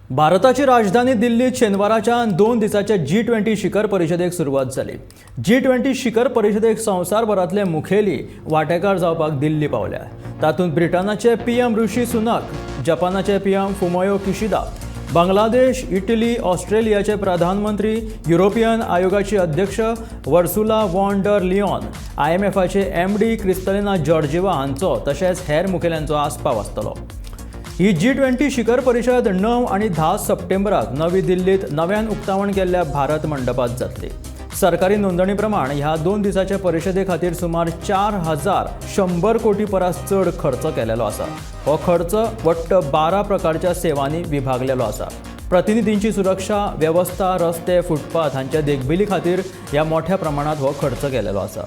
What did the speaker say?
भारताची राजधानी दिल्लीत शेनवाराच्या 2 दिसाच्या G20 शिखर परिषदेक सुरुवात जाली। G20 शिखर परिषदेक संवसारभरातले मुखेली वांटेकार जावपाक दिल्ली पावल्या। तातूंत ब्रिटनाचे पीएम ऋषी सुनक, जपानाचे PM Fumio Kishida, Bangladesh, Italy, ऑस्ट्रेलियाचे प्रधानमंत्री, युरोपियन आयोगाची अध्यक्ष उर्सुला वॉन डर लियॉन, IMFचे MD क्रिस्टलिना जॉर्जिवा हांचो तशेंच हेर मुखेल्यांचो आस्पाव आसतलो। ही G20 शिखर परिषद 9 आणि 10 सप्टेंबराक नवी दिल्लीत नव्यान उक्तावण केल्ल्या भारत मंडपात जातली। सरकारी नोंदणी प्रमाण ह्या 2 दिसाच्या परिषदे खातीर सुमार 4100 कोटी परस चड खर्च केलेलो आसा। हो खर्च वट्ट 12 प्रकारच्या सेवांनी विभागलेलो आसा। प्रतिनिधींची सुरक्षा व्यवस्था, रस्ते, फुटपाथ हांच्या देखभाली खातीर ह्या मोठ्या प्रमाणात हो खर्च केलेलो आसा।